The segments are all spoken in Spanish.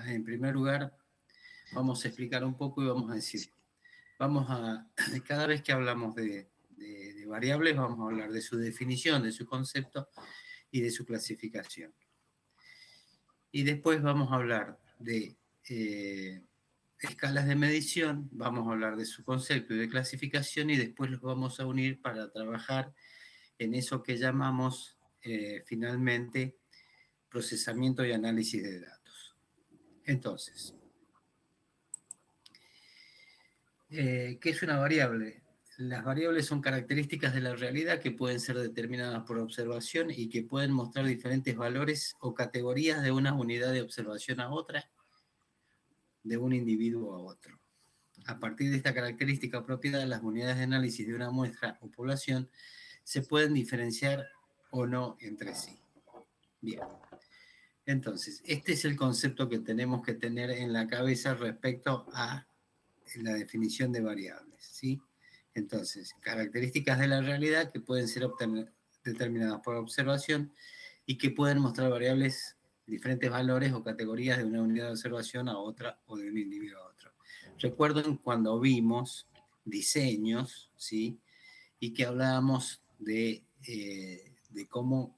en primer lugar, vamos a explicar un poco y vamos a decir, cada vez que hablamos de variables, vamos a hablar de su definición, de su concepto y de su clasificación. Y después vamos a hablar de escalas de medición, vamos a hablar de su concepto y de clasificación, y después los vamos a unir para trabajar en eso que llamamos finalmente procesamiento y análisis de datos. Entonces, ¿qué es una variable? Las variables son características de la realidad que pueden ser determinadas por observación y que pueden mostrar diferentes valores o categorías de una unidad de observación a otra, de un individuo a otro. A partir de esta característica o propiedad, las unidades de análisis de una muestra o población se pueden diferenciar o no entre sí. Bien. Entonces, este es el concepto que tenemos que tener en la cabeza respecto a la definición de variables, ¿sí? Entonces, características de la realidad que pueden ser determinadas por observación y que pueden mostrar variables, diferentes valores o categorías de una unidad de observación a otra o de un individuo a otro. Recuerden cuando vimos diseños, ¿sí? Y que hablábamos de cómo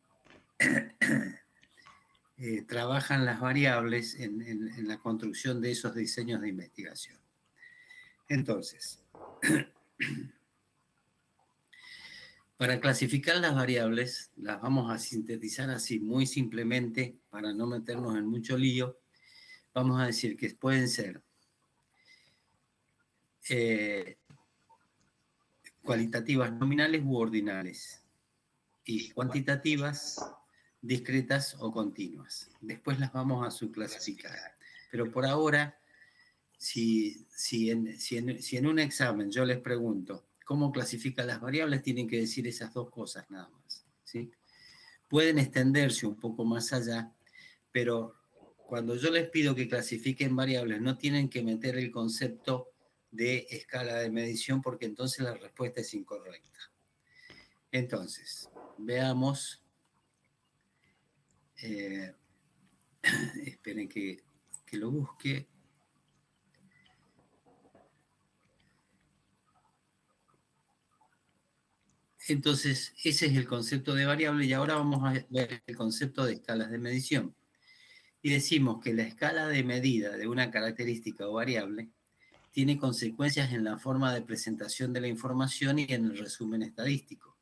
trabajan las variables en la construcción de esos diseños de investigación. Entonces, para clasificar las variables, las vamos a sintetizar así muy simplemente para no meternos en mucho lío. Vamos a decir que pueden ser cualitativas nominales u ordinales y cuantitativas discretas o continuas. Después las vamos a subclasificar. Pero por ahora, si en un examen yo les pregunto cómo clasifican las variables, tienen que decir esas dos cosas nada más, ¿sí? Pueden extenderse un poco más allá, pero cuando yo les pido que clasifiquen variables, no tienen que meter el concepto de escala de medición, porque entonces la respuesta es incorrecta. Entonces, veamos. Esperen que lo busque. Entonces, ese es el concepto de variable, y ahora vamos a ver el concepto de escalas de medición. Y decimos que la escala de medida de una característica o variable tiene consecuencias en la forma de presentación de la información y en el resumen estadístico.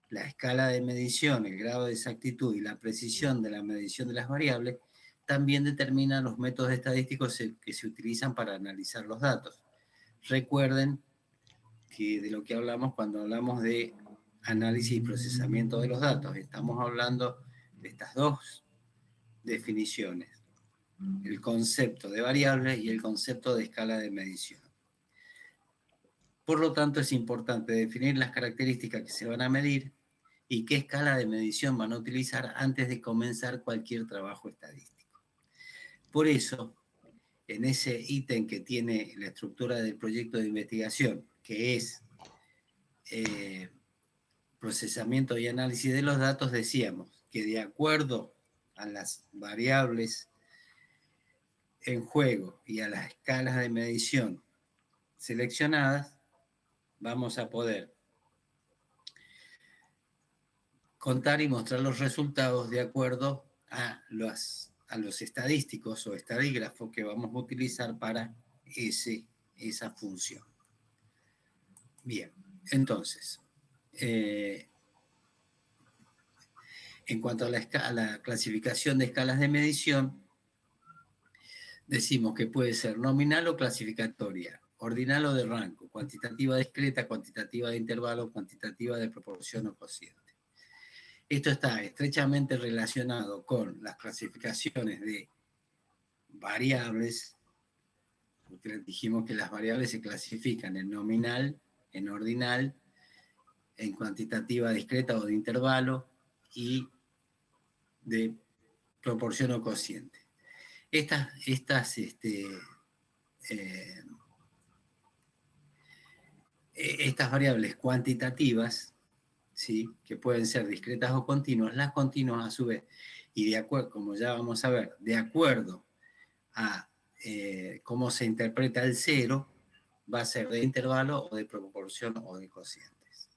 La escala de medición, el grado de exactitud y la precisión de la medición de las variables también determinan los métodos estadísticos que se utilizan para analizar los datos. Recuerden que de lo que hablamos cuando hablamos de análisis y procesamiento de los datos, estamos hablando de estas dos definiciones, el concepto de variables y el concepto de escala de medición. Por lo tanto, es importante definir las características que se van a medir y qué escala de medición van a utilizar antes de comenzar cualquier trabajo estadístico. Por eso, en ese ítem que tiene la estructura del proyecto de investigación, que es procesamiento y análisis de los datos, decíamos que de acuerdo a las variables en juego y a las escalas de medición seleccionadas, vamos a poder contar y mostrar los resultados de acuerdo a los estadísticos o estadígrafos que vamos a utilizar para esa función. Bien, entonces, en cuanto a la clasificación de escalas de medición, decimos que puede ser nominal o clasificatoria, ordinal o de rango, cuantitativa discreta, cuantitativa de intervalo, cuantitativa de proporción o cociente. Esto está estrechamente relacionado con las clasificaciones de variables, porque dijimos que las variables se clasifican en nominal, en ordinal, en cuantitativa discreta o de intervalo y de proporción o cociente. Estas variables cuantitativas, ¿sí?, que pueden ser discretas o continuas, las continuas a su vez, y de acuerdo, como ya vamos a ver, de acuerdo a cómo se interpreta el cero, va a ser de intervalo o de proporción o de cocientes.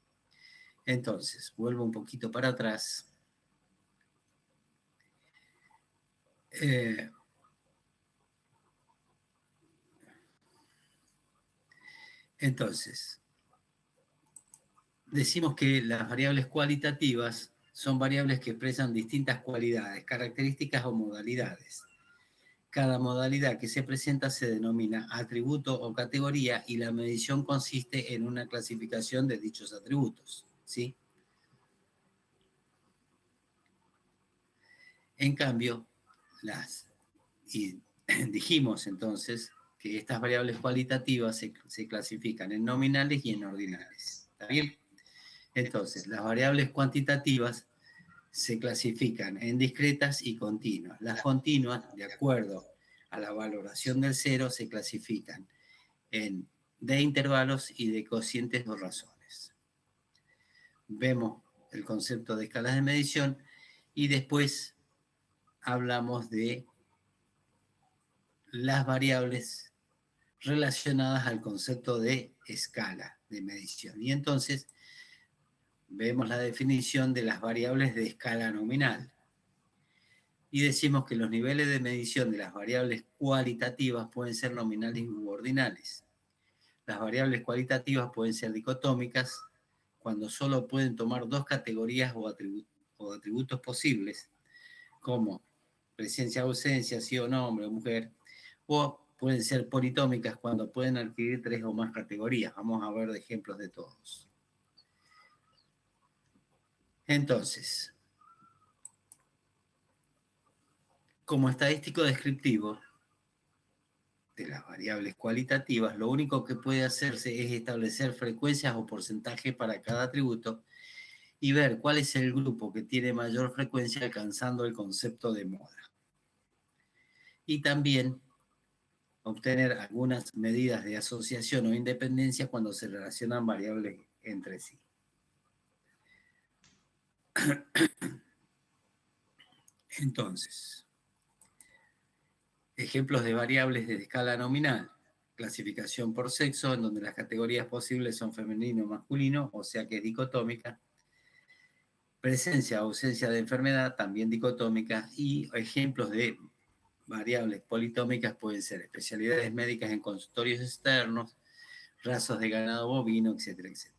Entonces, vuelvo un poquito para atrás. Entonces, decimos que las variables cualitativas son variables que expresan distintas cualidades, características o modalidades. Cada modalidad que se presenta se denomina atributo o categoría y la medición consiste en una clasificación de dichos atributos, ¿sí? En cambio, y dijimos entonces que estas variables cualitativas se clasifican en nominales y en ordinales. ¿Está bien? Entonces, las variables cuantitativas se clasifican en discretas y continuas. Las continuas, de acuerdo a la valoración del cero, se clasifican de intervalos y de cocientes o razones. Vemos el concepto de escalas de medición y después hablamos de las variables relacionadas al concepto de escala de medición. Y entonces vemos la definición de las variables de escala nominal. Y decimos que los niveles de medición de las variables cualitativas pueden ser nominales u ordinales. Las variables cualitativas pueden ser dicotómicas cuando solo pueden tomar dos categorías o atributos posibles, como presencia, ausencia, sí o no, hombre o mujer, o pueden ser politómicas cuando pueden adquirir tres o más categorías. Vamos a ver ejemplos de todos. Entonces, como estadístico descriptivo de las variables cualitativas, lo único que puede hacerse es establecer frecuencias o porcentajes para cada atributo y ver cuál es el grupo que tiene mayor frecuencia alcanzando el concepto de moda. Y también obtener algunas medidas de asociación o independencia cuando se relacionan variables entre sí. Entonces, ejemplos de variables de escala nominal. Clasificación por sexo, en donde las categorías posibles son femenino o masculino, o sea que es dicotómica. Presencia o ausencia de enfermedad, también dicotómica. Y ejemplos de variables politómicas pueden ser especialidades médicas en consultorios externos, razas de ganado bovino, etcétera, etcétera.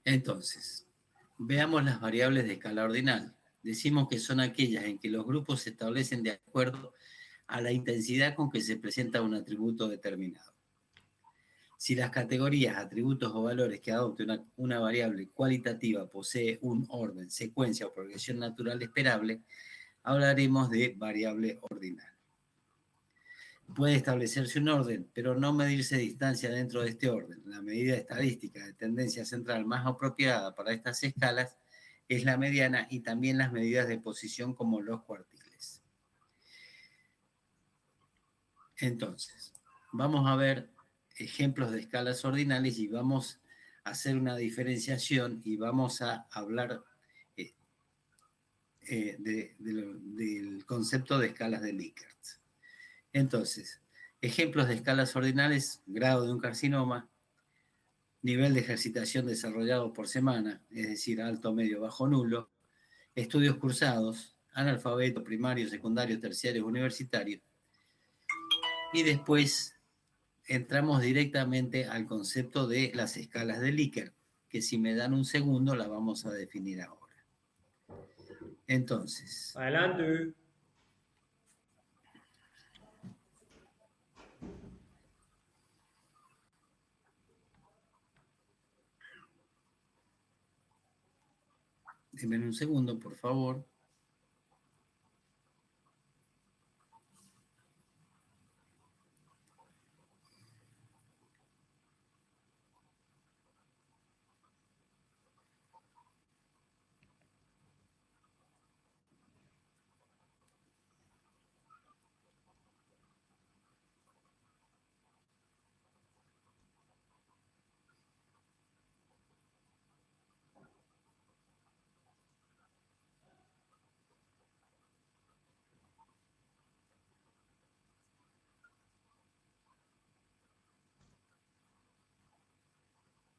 Entonces, veamos las variables de escala ordinal. Decimos que son aquellas en que los grupos se establecen de acuerdo a la intensidad con que se presenta un atributo determinado. Si las categorías, atributos o valores que adopte una variable cualitativa posee un orden, secuencia o progresión natural esperable, hablaremos de variable ordinal. Puede establecerse un orden, pero no medirse distancia dentro de este orden. La medida estadística de tendencia central más apropiada para estas escalas es la mediana y también las medidas de posición como los cuartiles. Entonces, vamos a ver ejemplos de escalas ordinales y vamos a hacer una diferenciación y vamos a hablar del concepto de escalas de Likert. Entonces, ejemplos de escalas ordinales: grado de un carcinoma, nivel de ejercitación desarrollado por semana, es decir, alto, medio, bajo, nulo, estudios cursados, analfabeto, primario, secundario, terciario, universitario. Y después entramos directamente al concepto de las escalas de Likert, que si me dan un segundo la vamos a definir ahora. Entonces, adelante. denme un segundo, por favor.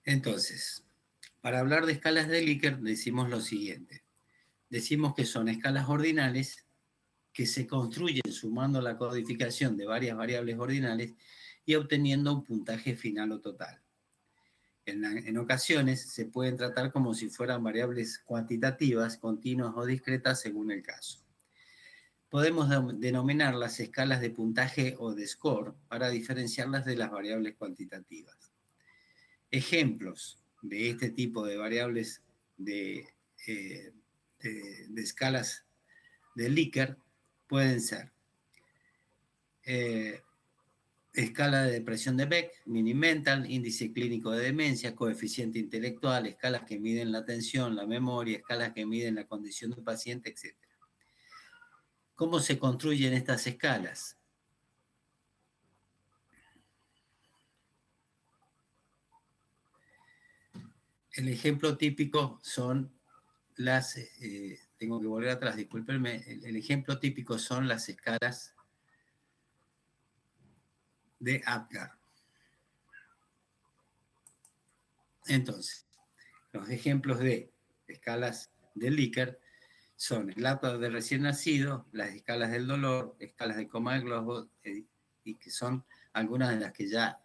Entonces, para hablar de escalas de Likert decimos lo siguiente. Decimos que son escalas ordinales que se construyen sumando la codificación de varias variables ordinales y obteniendo un puntaje final o total. En ocasiones se pueden tratar como si fueran variables cuantitativas, continuas o discretas según el caso. Podemos denominar las escalas de puntaje o de score para diferenciarlas de las variables cuantitativas. Ejemplos de este tipo de variables de escalas de Likert pueden ser escala de depresión de Beck, Mini-Mental, índice clínico de demencia, coeficiente intelectual, escalas que miden la atención, la memoria, escalas que miden la condición del paciente, etc. ¿Cómo se construyen estas escalas? El ejemplo típico son las, tengo que volver atrás, discúlpenme, el ejemplo típico son las escalas de Apgar. Entonces, los ejemplos de escalas de Likert son el Apgar de recién nacido, las escalas del dolor, escalas de coma de globo, y que son algunas de las que ya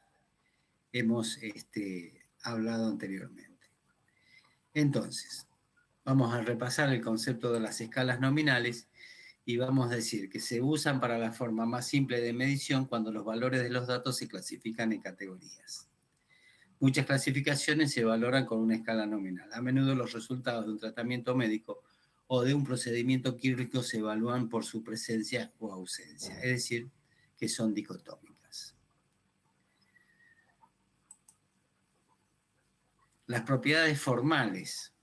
hemos hablado anteriormente. Entonces, vamos a repasar el concepto de las escalas nominales y vamos a decir que se usan para la forma más simple de medición cuando los valores de los datos se clasifican en categorías. Muchas clasificaciones se valoran con una escala nominal. A menudo los resultados de un tratamiento médico o de un procedimiento quirúrgico se evalúan por su presencia o ausencia, es decir, que son dicotómicas. Las propiedades formales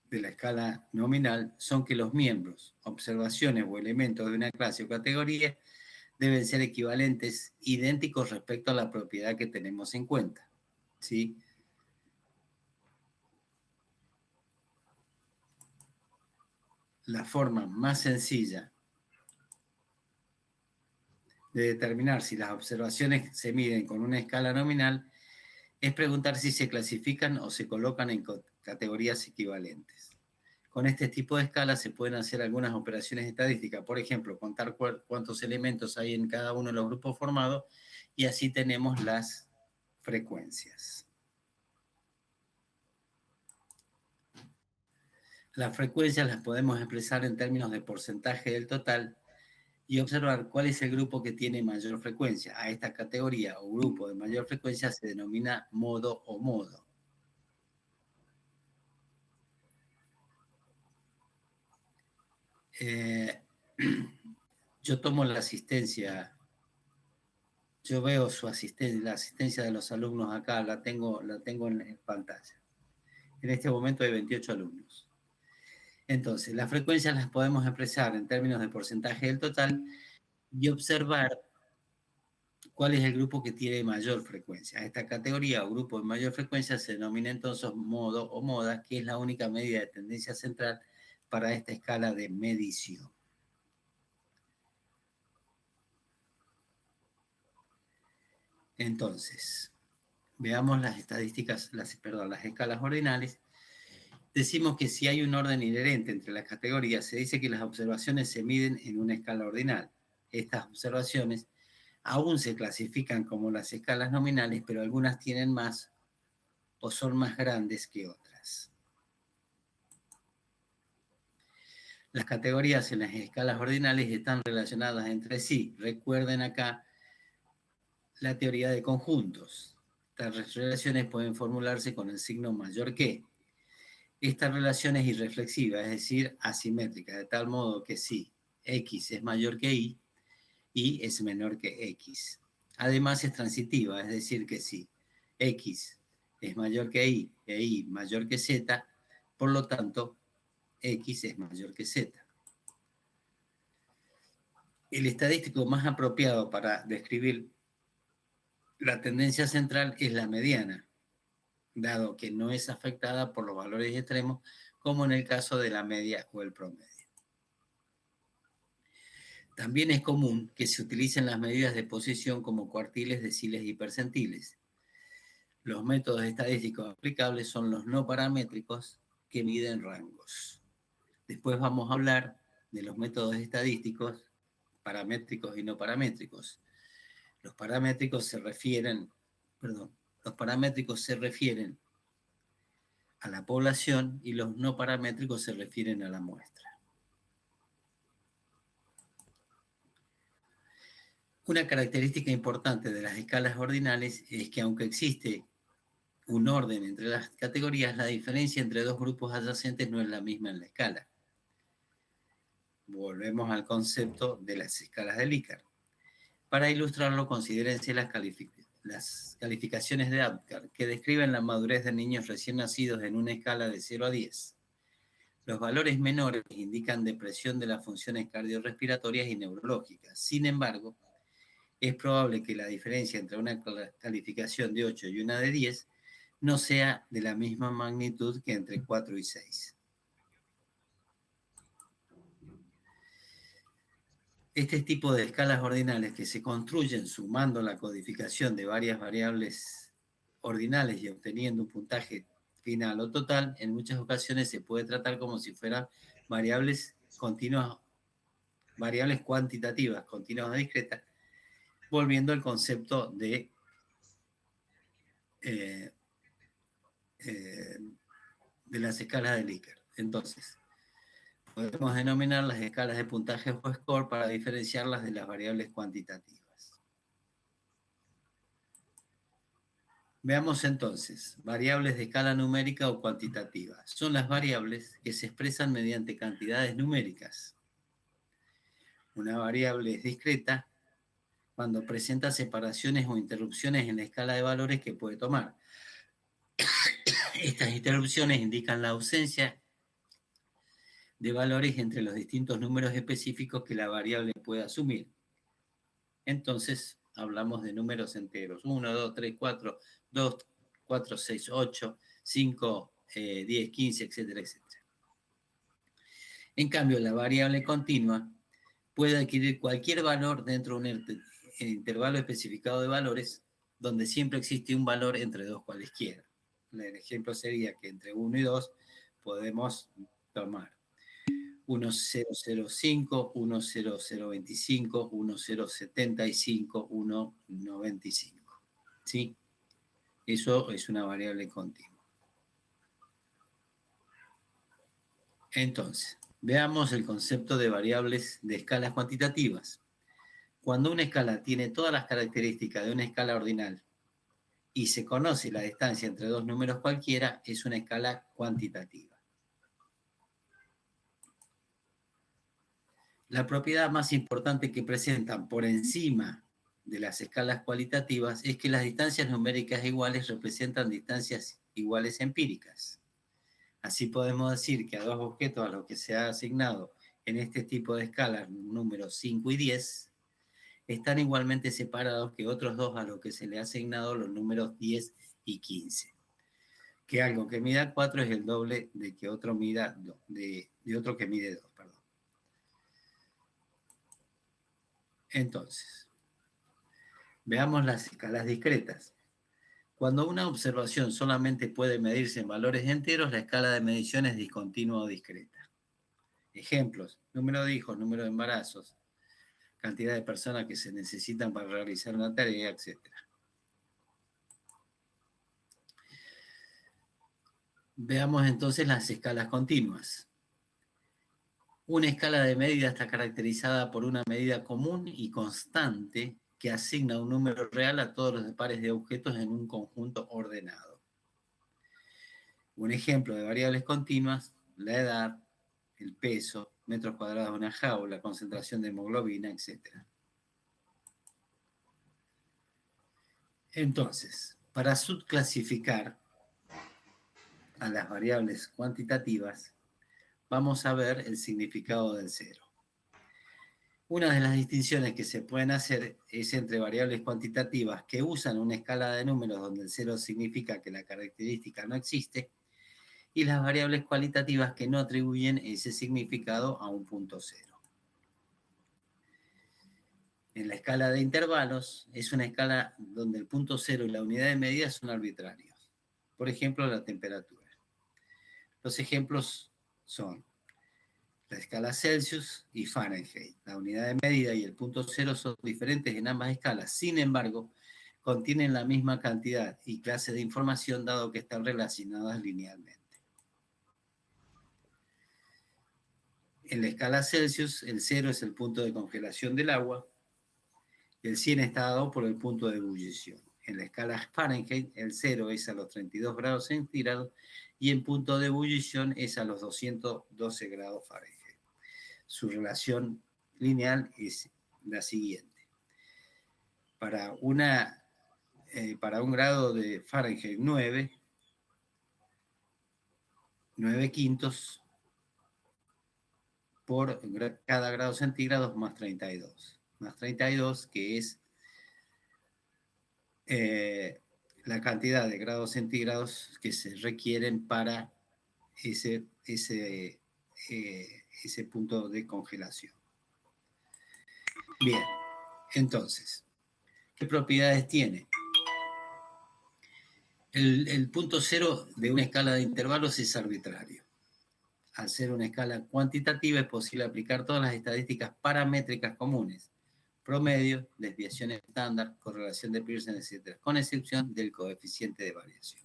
de la escala nominal son que los miembros, observaciones o elementos de una clase o categoría deben ser equivalentes, idénticos respecto a la propiedad que tenemos en cuenta, ¿sí? La forma más sencilla de determinar si las observaciones se miden con una escala nominal es preguntar si se clasifican o se colocan en categorías equivalentes. Con este tipo de escala se pueden hacer algunas operaciones estadísticas, por ejemplo, contar cuántos elementos hay en cada uno de los grupos formados y así tenemos las frecuencias. Las frecuencias las podemos expresar en términos de porcentaje del total y observar cuál es el grupo que tiene mayor frecuencia. A esta categoría o grupo de mayor frecuencia se denomina modo o modo. Yo tomo la asistencia, yo veo su asistencia, la asistencia de los alumnos acá, la tengo en pantalla. En este momento hay 28 alumnos. Entonces, las frecuencias las podemos expresar en términos de porcentaje del total y observar cuál es el grupo que tiene mayor frecuencia. Esta categoría o grupo de mayor frecuencia se denomina entonces modo o moda, que es la única medida de tendencia central para esta escala de medición. Entonces, veamos las estadísticas, las escalas ordinales. Decimos que si hay un orden inherente entre las categorías, se dice que las observaciones se miden en una escala ordinal. Estas observaciones aún se clasifican como las escalas nominales, pero algunas tienen más o son más grandes que otras. Las categorías en las escalas ordinales están relacionadas entre sí. Recuerden acá la teoría de conjuntos. Estas relaciones pueden formularse con el signo mayor que. Esta relación es irreflexiva, es decir, asimétrica, de tal modo que si X es mayor que Y es menor que X. Además es transitiva, es decir, que si X es mayor que Y e Y mayor que Z, por lo tanto, X es mayor que Z. El estadístico más apropiado para describir la tendencia central es la mediana, dado que no es afectada por los valores extremos, como en el caso de la media o el promedio. También es común que se utilicen las medidas de posición como cuartiles, deciles y percentiles. Los métodos estadísticos aplicables son los no paramétricos que miden rangos. Después vamos a hablar de los métodos estadísticos paramétricos y no paramétricos. Los paramétricos se refieren a la población y los no paramétricos se refieren a la muestra. Una característica importante de las escalas ordinales es que aunque existe un orden entre las categorías, la diferencia entre dos grupos adyacentes no es la misma en la escala. Volvemos al concepto de las escalas de Likert. Para ilustrarlo, considérense las calificaciones de Apgar, que describen la madurez de niños recién nacidos en una escala de 0 a 10. Los valores menores indican depresión de las funciones cardiorrespiratorias y neurológicas. Sin embargo, es probable que la diferencia entre una calificación de 8 y una de 10 no sea de la misma magnitud que entre 4 y 6. Este tipo de escalas ordinales que se construyen sumando la codificación de varias variables ordinales y obteniendo un puntaje final o total, en muchas ocasiones se puede tratar como si fueran variables continuas, variables cuantitativas, continuas o discretas, volviendo al concepto de las escalas de Likert. Entonces, podemos denominar las escalas de puntaje o score para diferenciarlas de las variables cuantitativas. Veamos entonces, variables de escala numérica o cuantitativa. Son las variables que se expresan mediante cantidades numéricas. Una variable es discreta cuando presenta separaciones o interrupciones en la escala de valores que puede tomar. Estas interrupciones indican la ausencia de valores entre los distintos números específicos que la variable puede asumir. Entonces, hablamos de números enteros. 1, 2, 3, 4, 2, 4, 6, 8, 5, 10, 15, etcétera, etcétera. En cambio, la variable continua puede adquirir cualquier valor dentro de un intervalo especificado de valores, donde siempre existe un valor entre dos cualesquiera. El ejemplo sería que entre 1 y 2 podemos tomar 1005, 10025, 1075, 195. ¿Sí? Eso es una variable continua. Entonces, veamos el concepto de variables de escalas cuantitativas. Cuando una escala tiene todas las características de una escala ordinal y se conoce la distancia entre dos números cualquiera, es una escala cuantitativa. La propiedad más importante que presentan por encima de las escalas cualitativas es que las distancias numéricas iguales representan distancias iguales empíricas. Así podemos decir que a dos objetos a los que se ha asignado en este tipo de escalas, números 5 y 10, están igualmente separados que otros dos a los que se le ha asignado los números 10 y 15. Que algo que mida 4 es el doble de que otro mida de otro que mide 2, perdón. Entonces, veamos las escalas discretas. Cuando una observación solamente puede medirse en valores enteros, la escala de medición es discontinua o discreta. Ejemplos: número de hijos, número de embarazos, cantidad de personas que se necesitan para realizar una tarea, etc. Veamos entonces las escalas continuas. Una escala de medida está caracterizada por una medida común y constante que asigna un número real a todos los pares de objetos en un conjunto ordenado. Un ejemplo de variables continuas: la edad, el peso, metros cuadrados de una jaula, concentración de hemoglobina, etc. Entonces, para subclasificar a las variables cuantitativas, vamos a ver el significado del cero. Una de las distinciones que se pueden hacer es entre variables cuantitativas que usan una escala de números donde el cero significa que la característica no existe, y las variables cualitativas que no atribuyen ese significado a un punto cero. En la escala de intervalos, es una escala donde el punto cero y la unidad de medida son arbitrarios. Por ejemplo, la temperatura. Los ejemplos son la escala Celsius y Fahrenheit. La unidad de medida y el punto cero son diferentes en ambas escalas. Sin embargo, contienen la misma cantidad y clase de información dado que están relacionadas linealmente. En la escala Celsius, el 0 es el punto de congelación del agua y el 100 está dado por el punto de ebullición. En la escala Fahrenheit, el 0 es a los 32 grados centígrados y el punto de ebullición es a los 212 grados Fahrenheit. Su relación lineal es la siguiente. Para un grado de Fahrenheit 9 quintos por cada grado centígrado más 32. Más 32, que es la cantidad de grados centígrados que se requieren para ese punto de congelación. Bien, entonces, ¿qué propiedades tiene? El punto cero de una escala de intervalos es arbitrario. Al ser una escala cuantitativa es posible aplicar todas las estadísticas paramétricas comunes, promedio, desviación estándar, correlación de Pearson, etc., con excepción del coeficiente de variación.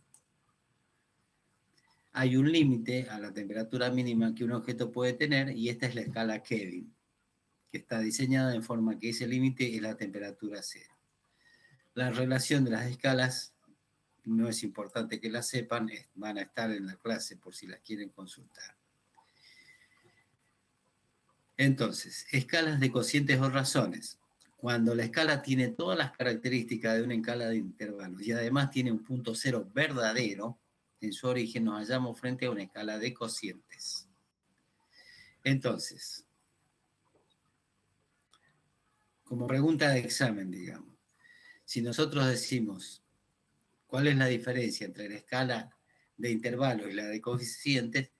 Hay un límite a la temperatura mínima que un objeto puede tener y esta es la escala Kelvin, que está diseñada en forma que ese límite es la temperatura cero. La relación de las escalas no es importante que las sepan, van a estar en la clase por si las quieren consultar. Entonces, escalas de cocientes o razones. Cuando la escala tiene todas las características de una escala de intervalos y además tiene un punto cero verdadero, en su origen nos hallamos frente a una escala de cocientes. Entonces, como pregunta de examen, digamos, si nosotros decimos cuál es la diferencia entre la escala de intervalos y la de cocientes,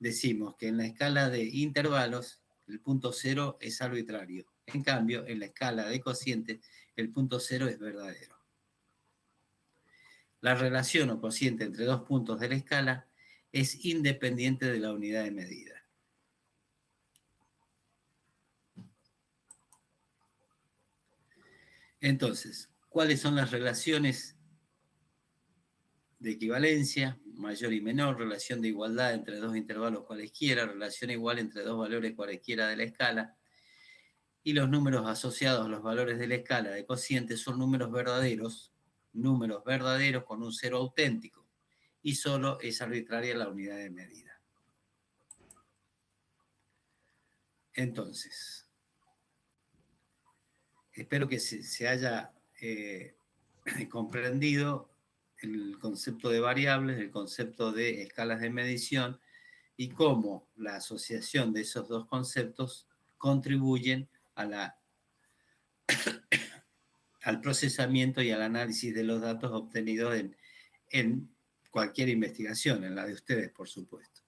decimos que en la escala de intervalos el punto cero es arbitrario. En cambio, en la escala de cocientes, el punto cero es verdadero. La relación o cociente entre dos puntos de la escala es independiente de la unidad de medida. Entonces, ¿cuáles son las relaciones de equivalencia? Mayor y menor, relación de igualdad entre dos intervalos cualesquiera, relación igual entre dos valores cualesquiera de la escala, y los números asociados a los valores de la escala de cocientes son números verdaderos con un cero auténtico, y solo es arbitraria la unidad de medida. Entonces, espero que se haya comprendido el concepto de variables, el concepto de escalas de medición y cómo la asociación de esos dos conceptos contribuyen al procesamiento y al análisis de los datos obtenidos en cualquier investigación, en la de ustedes, por supuesto.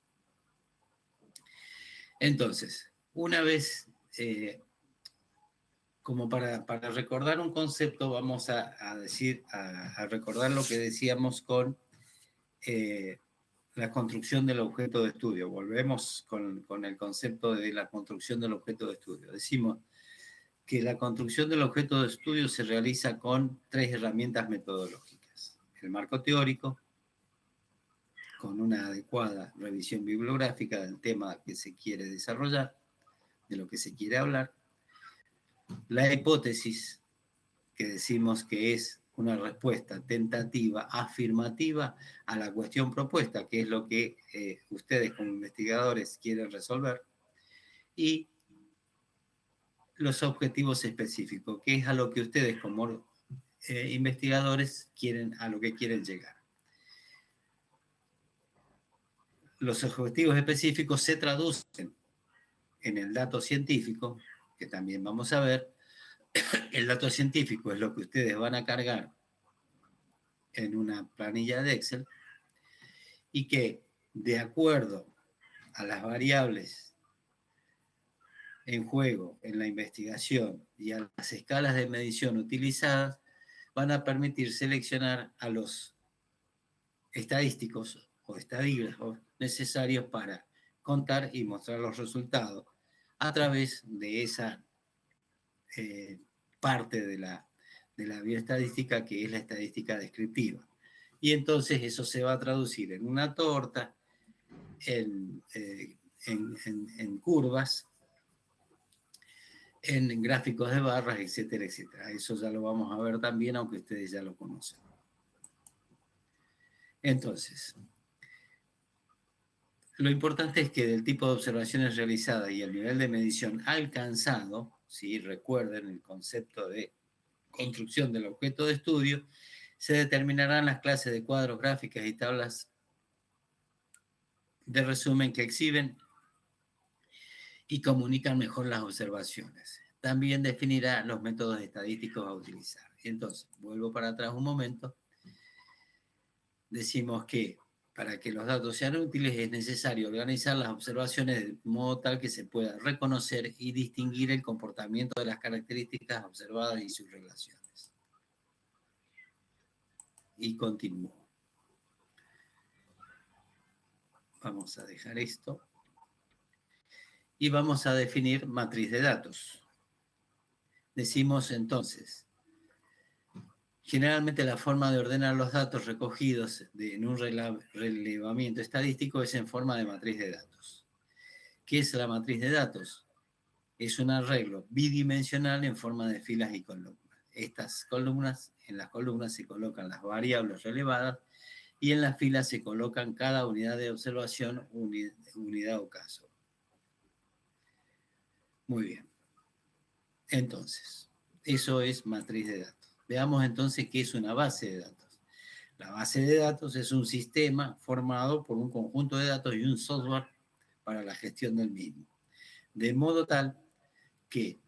Entonces, una vez, como para recordar un concepto, vamos a recordar lo que decíamos con la construcción del objeto de estudio. Volvemos con el concepto de la construcción del objeto de estudio. Decimos que la construcción del objeto de estudio se realiza con tres herramientas metodológicas. El marco teórico, con una adecuada revisión bibliográfica del tema que se quiere desarrollar, de lo que se quiere hablar. La hipótesis, que decimos que es una respuesta tentativa, afirmativa a la cuestión propuesta, que es lo que ustedes como investigadores quieren resolver, y los objetivos específicos, que es a lo que ustedes como investigadores a lo que quieren llegar. Los objetivos específicos se traducen en el dato científico, que también vamos a ver. El dato científico es lo que ustedes van a cargar en una planilla de Excel y que, de acuerdo a las variables en juego en la investigación y a las escalas de medición utilizadas, van a permitir seleccionar a los estadísticos o estadígrafos necesarios para contar y mostrar los resultados a través de esa parte de la bioestadística que es la estadística descriptiva. Y entonces eso se va a traducir en una torta, en curvas, en gráficos de barras, etcétera, etcétera. Eso ya lo vamos a ver también, aunque ustedes ya lo conocen. Entonces, lo importante es que del tipo de observaciones realizadas y el nivel de medición alcanzado, si recuerden el concepto de construcción del objeto de estudio, se determinarán las clases de cuadros, gráficas y tablas de resumen que exhiben y comunican mejor las observaciones. También definirá los métodos estadísticos a utilizar. Entonces, vuelvo para atrás un momento. Decimos que para que los datos sean útiles es necesario organizar las observaciones de modo tal que se pueda reconocer y distinguir el comportamiento de las características observadas y sus relaciones. Y continúo. Vamos a dejar esto. Y vamos a definir matriz de datos. Decimos entonces, generalmente la forma de ordenar los datos recogidos en un relevamiento estadístico es en forma de matriz de datos. ¿Qué es la matriz de datos? Es un arreglo bidimensional en forma de filas y columnas. Estas columnas, en las columnas se colocan las variables relevadas y en las filas se colocan cada unidad de observación, unidad o caso. Muy bien. Entonces, eso es matriz de datos. Veamos entonces qué es una base de datos. La base de datos es un sistema formado por un conjunto de datos y un software para la gestión del mismo. De modo tal que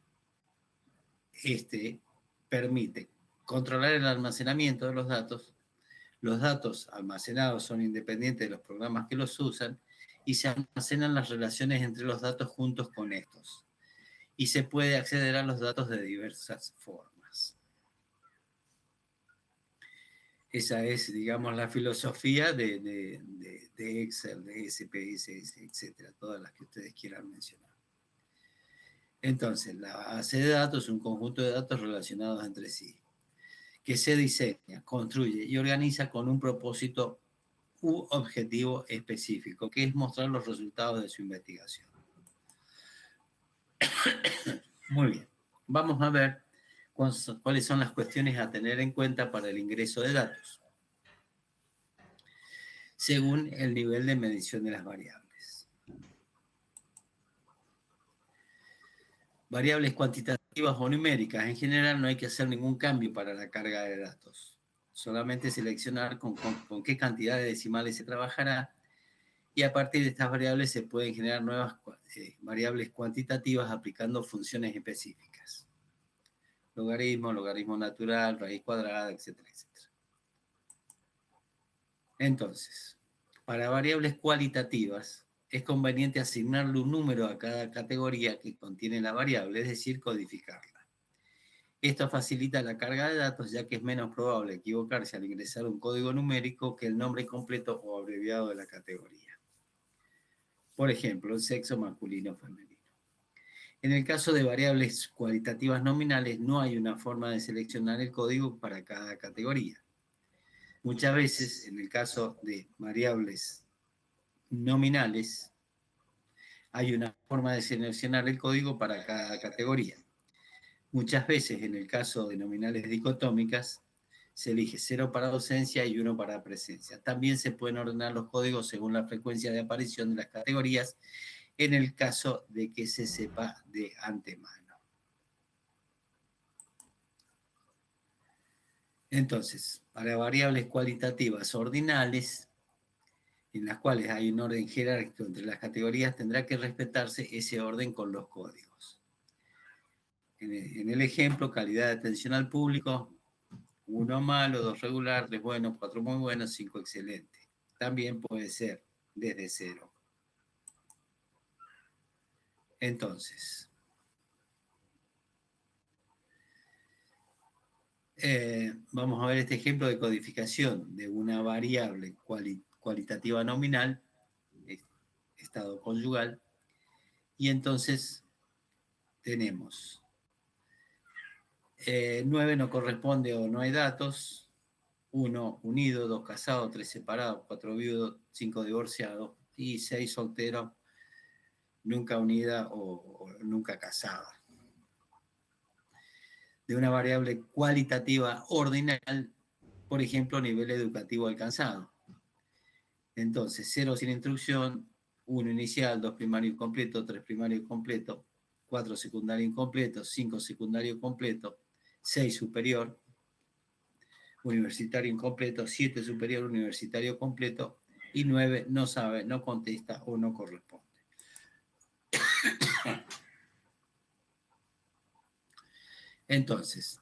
este permite controlar el almacenamiento de los datos. Los datos almacenados son independientes de los programas que los usan y se almacenan las relaciones entre los datos juntos con estos. Y se puede acceder a los datos de diversas formas. Esa es, digamos, la filosofía de Excel, de SPSS, etcétera, todas las que ustedes quieran mencionar. Entonces, la base de datos es un conjunto de datos relacionados entre sí, que se diseña, construye y organiza con un propósito u objetivo específico, que es mostrar los resultados de su investigación. Muy bien, vamos a ver cuáles son las cuestiones a tener en cuenta para el ingreso de datos, según el nivel de medición de las variables. Variables cuantitativas o numéricas, en general no hay que hacer ningún cambio para la carga de datos. Solamente seleccionar con qué cantidad de decimales se trabajará y a partir de estas variables se pueden generar nuevas variables cuantitativas aplicando funciones específicas. Logaritmo, logaritmo natural, raíz cuadrada, etcétera, etcétera. Entonces, para variables cualitativas, es conveniente asignarle un número a cada categoría que contiene la variable, es decir, codificarla. Esto facilita la carga de datos, ya que es menos probable equivocarse al ingresar un código numérico que el nombre completo o abreviado de la categoría. Por ejemplo, el sexo masculino o femenino. En el caso de variables cualitativas nominales, no hay una forma de seleccionar el código para cada categoría. Muchas veces, en el caso de variables nominales, hay una forma de seleccionar el código para cada categoría. Muchas veces, en el caso de nominales dicotómicas, se elige 0 para ausencia y 1 para presencia. También se pueden ordenar los códigos según la frecuencia de aparición de las categorías, en el caso de que se sepa de antemano. Entonces, para variables cualitativas ordinales, en las cuales hay un orden jerárquico entre las categorías, tendrá que respetarse ese orden con los códigos. En el ejemplo, calidad de atención al público, 1 malo, 2 regular, 3 bueno, 4 muy bueno, 5 excelente. También puede ser desde 0. Entonces, Vamos a ver este ejemplo de codificación de una variable cualitativa nominal, estado conyugal, y entonces tenemos 9 no corresponde o no hay datos, 1 unido, 2 casados, 3 separados, 4 viudos, 5 divorciados y 6 solteros, nunca unida o nunca casada. De una variable cualitativa ordinal, por ejemplo, nivel educativo alcanzado. Entonces, 0 sin instrucción, 1 inicial, 2 primario incompleto, 3 primario incompleto, 4 secundario incompleto, 5 secundario completo, 6 superior, universitario incompleto, 7 superior, universitario completo, y 9 no sabe, no contesta o no corresponde. Entonces,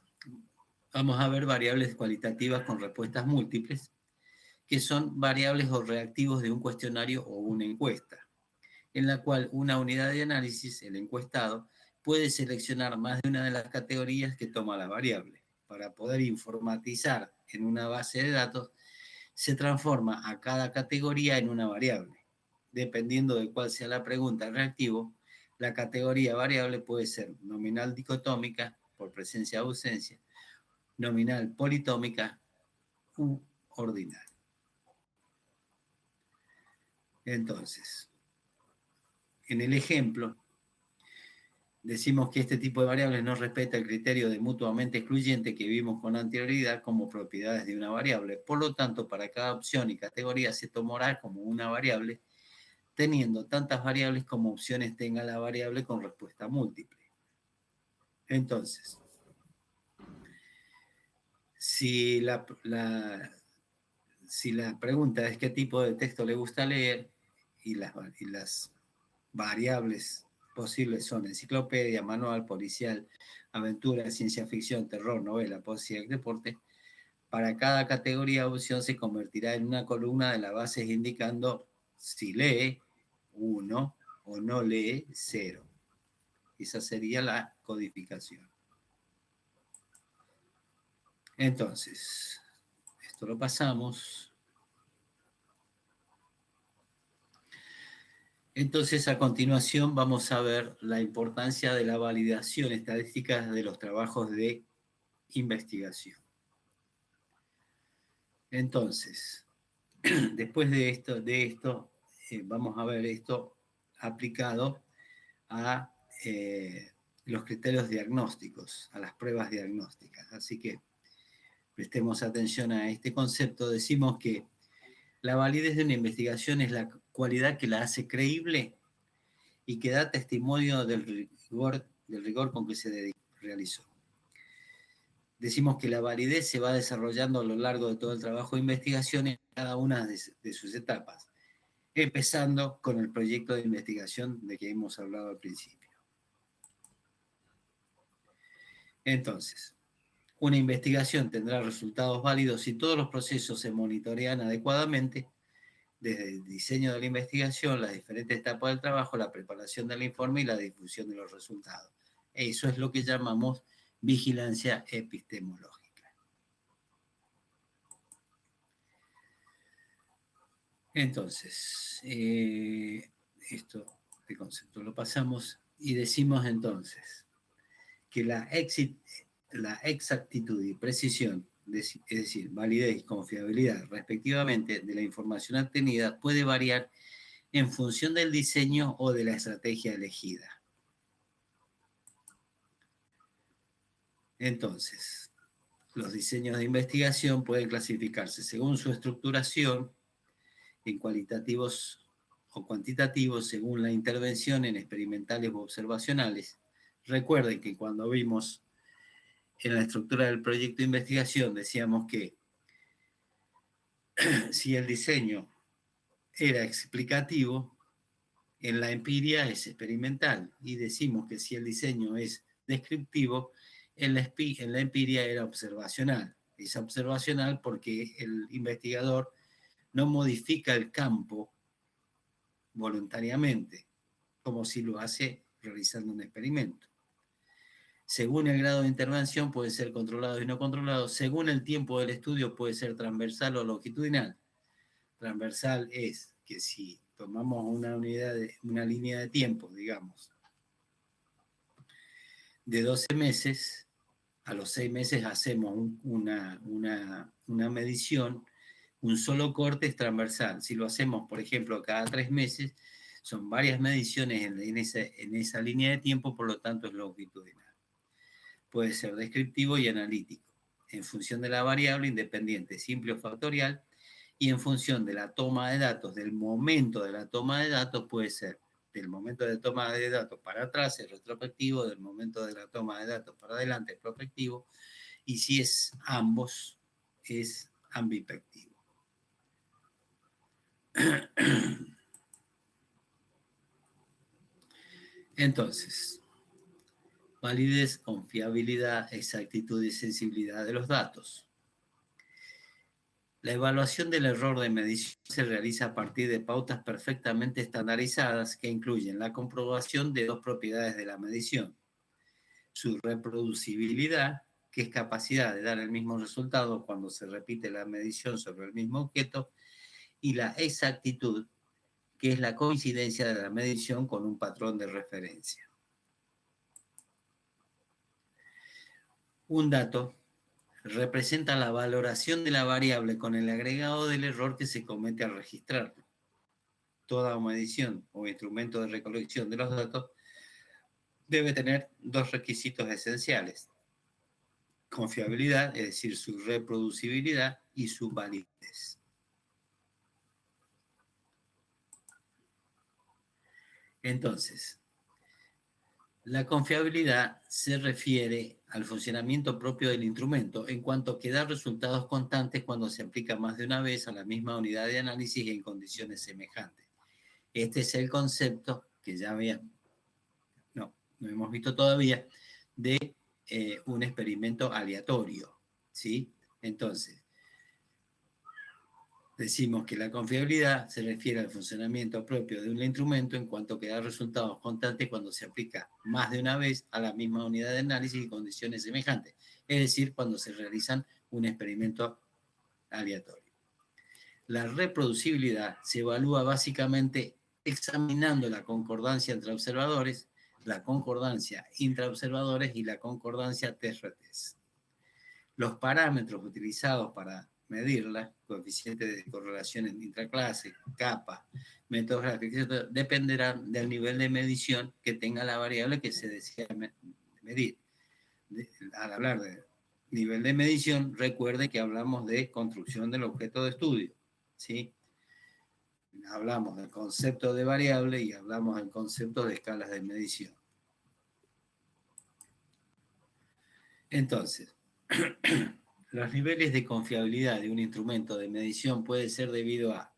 vamos a ver variables cualitativas con respuestas múltiples, que son variables o reactivos de un cuestionario o una encuesta, en la cual una unidad de análisis, el encuestado, puede seleccionar más de una de las categorías que toma la variable. Para poder informatizar en una base de datos, se transforma a cada categoría en una variable. Dependiendo de cuál sea la pregunta reactivo, la categoría variable puede ser nominal dicotómica, por presencia o ausencia, nominal politómica u ordinal. Entonces, en el ejemplo, decimos que este tipo de variables no respeta el criterio de mutuamente excluyente que vimos con anterioridad como propiedades de una variable. Por lo tanto, para cada opción y categoría se tomará como una variable, teniendo tantas variables como opciones tenga la variable con respuesta múltiple. Entonces, si la pregunta es qué tipo de texto le gusta leer y las variables posibles son enciclopedia, manual, policial, aventura, ciencia ficción, terror, novela, poesía y deporte, para cada categoría o opción se convertirá en una columna de las bases indicando si lee 1 o no lee 0. Esa sería la codificación. Entonces, esto lo pasamos. Entonces, a continuación vamos a ver la importancia de la validación estadística de los trabajos de investigación. Entonces, después de esto vamos a ver esto aplicado a los criterios diagnósticos, a las pruebas diagnósticas. Así que prestemos atención a este concepto. Decimos que la validez de una investigación es la cualidad que la hace creíble y que da testimonio del rigor con que se realizó. Decimos que la validez se va desarrollando a lo largo de todo el trabajo de investigación en cada una de sus etapas, empezando con el proyecto de investigación de que hemos hablado al principio. Entonces, una investigación tendrá resultados válidos si todos los procesos se monitorean adecuadamente, desde el diseño de la investigación, las diferentes etapas del trabajo, la preparación del informe y la difusión de los resultados. Eso es lo que llamamos vigilancia epistemológica. Entonces, este concepto lo pasamos y decimos entonces que la exactitud y precisión, es decir, validez y confiabilidad respectivamente de la información obtenida puede variar en función del diseño o de la estrategia elegida. Entonces, los diseños de investigación pueden clasificarse según su estructuración, en cualitativos o cuantitativos, según la intervención en experimentales o observacionales. Recuerden que cuando vimos en la estructura del proyecto de investigación decíamos que si el diseño era explicativo, en la empiria es experimental, y decimos que si el diseño es descriptivo, en la empiria era observacional. Es observacional porque el investigador no modifica el campo voluntariamente, como si lo hace realizando un experimento. Según el grado de intervención puede ser controlado y no controlado. Según el tiempo del estudio puede ser transversal o longitudinal. Transversal es que si tomamos una línea de tiempo, digamos, de 12 meses, a los 6 meses hacemos una medición, un solo corte es transversal. Si lo hacemos, por ejemplo, cada 3 meses, son varias mediciones en esa línea de tiempo, por lo tanto es longitudinal. Puede ser descriptivo y analítico, en función de la variable independiente, simple o factorial, y en función de la toma de datos, del momento de la toma de datos, puede ser del momento de toma de datos para atrás, es retrospectivo, del momento de la toma de datos para adelante, es prospectivo, y si es ambos, es ambipectivo. Entonces, validez, confiabilidad, exactitud y sensibilidad de los datos. La evaluación del error de medición se realiza a partir de pautas perfectamente estandarizadas que incluyen la comprobación de dos propiedades de la medición: su reproducibilidad, que es capacidad de dar el mismo resultado cuando se repite la medición sobre el mismo objeto, y la exactitud, que es la coincidencia de la medición con un patrón de referencia. Un dato representa la valoración de la variable con el agregado del error que se comete al registrarlo. Toda medición o instrumento de recolección de los datos debe tener dos requisitos esenciales: confiabilidad, es decir, su reproducibilidad, y su validez. Entonces, la confiabilidad se refiere al funcionamiento propio del instrumento en cuanto que da resultados constantes cuando se aplica más de una vez a la misma unidad de análisis en condiciones semejantes. Este es el concepto que ya no hemos visto todavía, de un experimento aleatorio, ¿sí? Entonces, decimos que la confiabilidad se refiere al funcionamiento propio de un instrumento en cuanto que da resultados constantes cuando se aplica más de una vez a la misma unidad de análisis y condiciones semejantes, es decir, cuando se realizan un experimento aleatorio. La reproducibilidad se evalúa básicamente examinando la concordancia entre observadores, la concordancia intraobservadores y la concordancia test-retest. Los parámetros utilizados para medirla, coeficiente de correlación intraclase, capa, métodos gráficos, etc., dependerán del nivel de medición que tenga la variable que se desea medir. Al hablar de nivel de medición, recuerde que hablamos de construcción del objeto de estudio, ¿sí? Hablamos del concepto de variable y hablamos del concepto de escalas de medición. Entonces, los niveles de confiabilidad de un instrumento de medición pueden ser debido a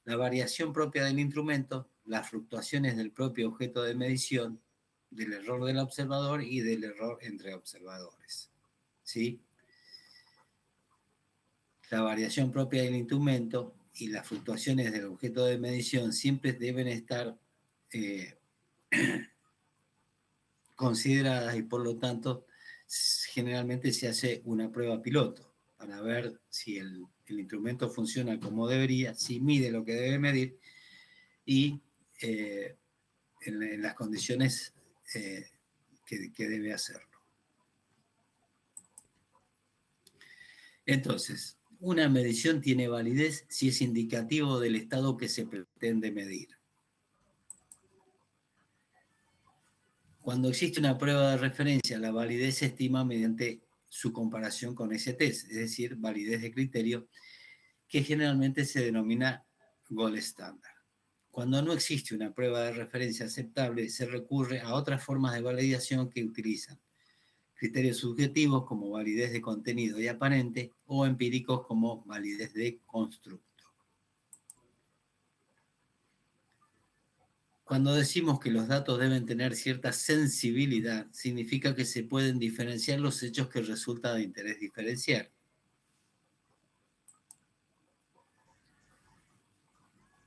la variación propia del instrumento, las fluctuaciones del propio objeto de medición, del error del observador y del error entre observadores, ¿sí? La variación propia del instrumento y las fluctuaciones del objeto de medición siempre deben estar consideradas, y por lo tanto generalmente se hace una prueba piloto para ver si el instrumento funciona como debería, si mide lo que debe medir y en las condiciones que debe hacerlo. Entonces, una medición tiene validez si es indicativo del estado que se pretende medir. Cuando existe una prueba de referencia, la validez se estima mediante su comparación con ese test, es decir, validez de criterio, que generalmente se denomina gold standard. Cuando no existe una prueba de referencia aceptable, se recurre a otras formas de validación que utilizan criterios subjetivos como validez de contenido y aparente, o empíricos como validez de constructo. Cuando decimos que los datos deben tener cierta sensibilidad, significa que se pueden diferenciar los hechos que resulta de interés diferenciar.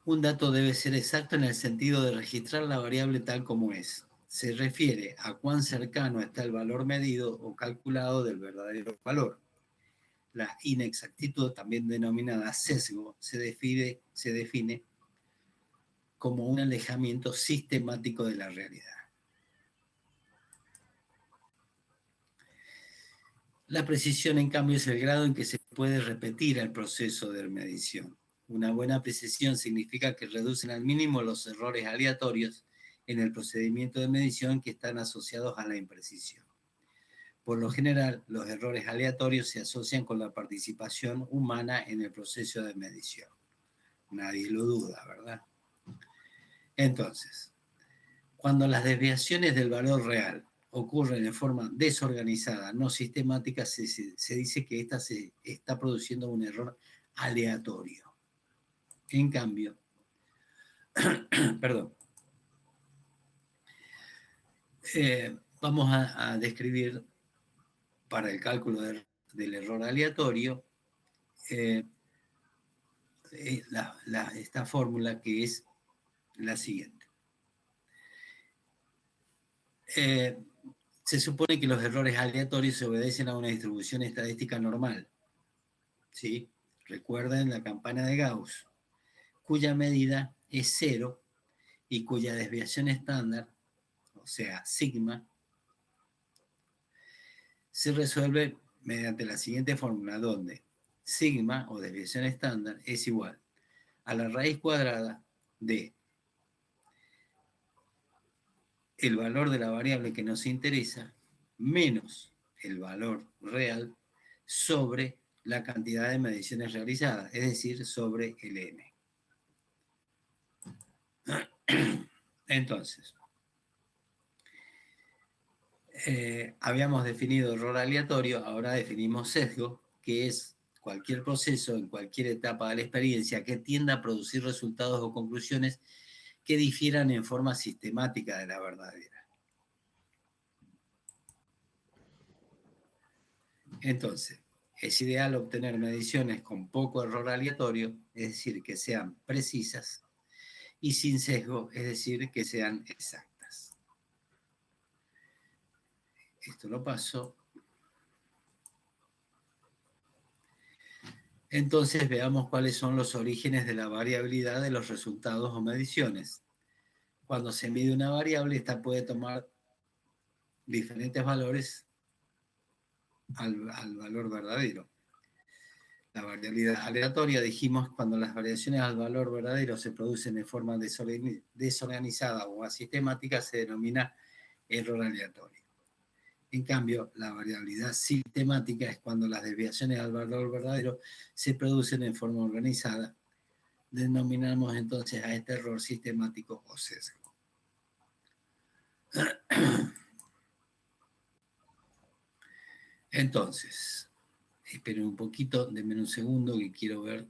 Un dato debe ser exacto en el sentido de registrar la variable tal como es. se refiere a cuán cercano está el valor medido o calculado del verdadero valor. La inexactitud, también denominada sesgo, se define como un alejamiento sistemático de la realidad. La precisión, en cambio, es el grado en que se puede repetir el proceso de medición. Una buena precisión significa que reducen al mínimo los errores aleatorios en el procedimiento de medición que están asociados a la imprecisión. Por lo general, los errores aleatorios se asocian con la participación humana en el proceso de medición. Nadie lo duda, ¿verdad? Entonces, cuando las desviaciones del valor real ocurren de forma desorganizada, no sistemática, se dice que esta se está produciendo un error aleatorio. En cambio, perdón, vamos a describir para el cálculo del error aleatorio esta fórmula, que es la siguiente. Se supone que los errores aleatorios se obedecen a una distribución estadística normal, ¿sí? Recuerden la campana de Gauss, cuya medida es 0 y cuya desviación estándar, o sea, sigma, se resuelve mediante la siguiente fórmula, donde sigma, o desviación estándar, es igual a la raíz cuadrada de el valor de la variable que nos interesa menos el valor real sobre la cantidad de mediciones realizadas, es decir, sobre el n. Entonces, habíamos definido error aleatorio, ahora definimos sesgo, que es cualquier proceso en cualquier etapa de la experiencia que tienda a producir resultados o conclusiones que difieran en forma sistemática de la verdadera. Entonces, es ideal obtener mediciones con poco error aleatorio, es decir, que sean precisas, y sin sesgo, es decir, que sean exactas. Esto lo paso. Entonces veamos cuáles son los orígenes de la variabilidad de los resultados o mediciones. Cuando se mide una variable, esta puede tomar diferentes valores al valor verdadero. La variabilidad aleatoria, dijimos, cuando las variaciones al valor verdadero se producen de forma desorganizada o asistemática, se denomina error aleatorio. En cambio, la variabilidad sistemática es cuando las desviaciones al valor verdadero se producen en forma organizada. Denominamos entonces a este error sistemático o sesgo. Entonces, esperen un poquito, denme un segundo que quiero ver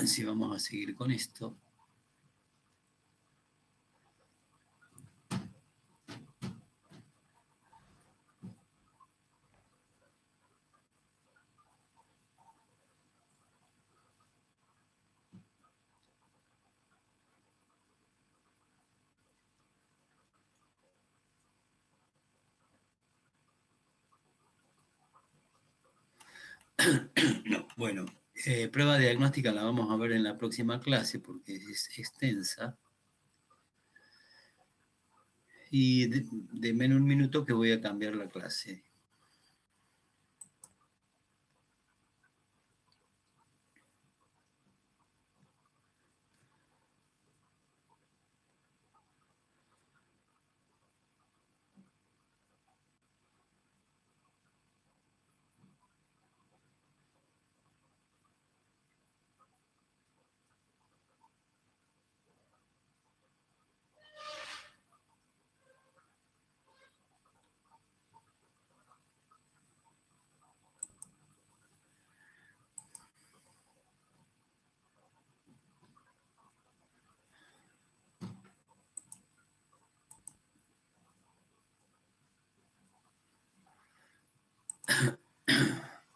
si vamos a seguir con esto. No, bueno, prueba diagnóstica la vamos a ver en la próxima clase porque es extensa. Y denme un minuto que voy a cambiar la clase.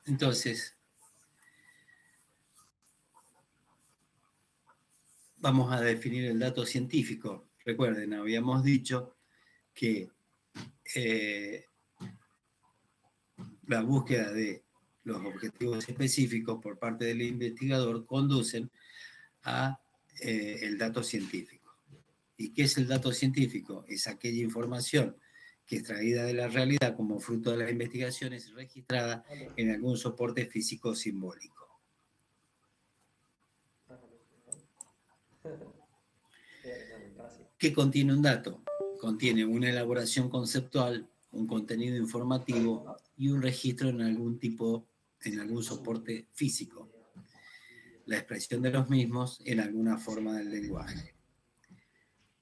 Entonces, vamos a definir el dato científico. Recuerden, habíamos dicho que la búsqueda de los objetivos específicos por parte del investigador conducen a el dato científico. ¿Y qué es el dato científico? Es aquella información que extraída de la realidad como fruto de las investigaciones registrada en algún soporte físico simbólico. ¿Qué contiene un dato? Contiene una elaboración conceptual, un contenido informativo y un registro en algún soporte físico. La expresión de los mismos en alguna forma del lenguaje.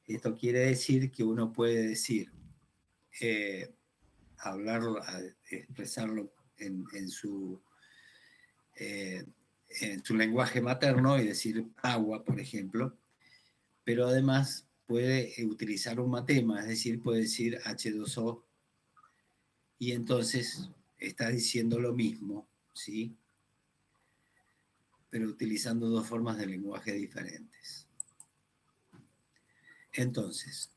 Esto quiere decir que uno puede decir, hablarlo, expresarlo en su lenguaje materno y decir agua, por ejemplo, pero además puede utilizar un matema, es decir, puede decir H2O, y entonces está diciendo lo mismo, ¿sí? Pero utilizando dos formas de lenguaje diferentes. Entonces,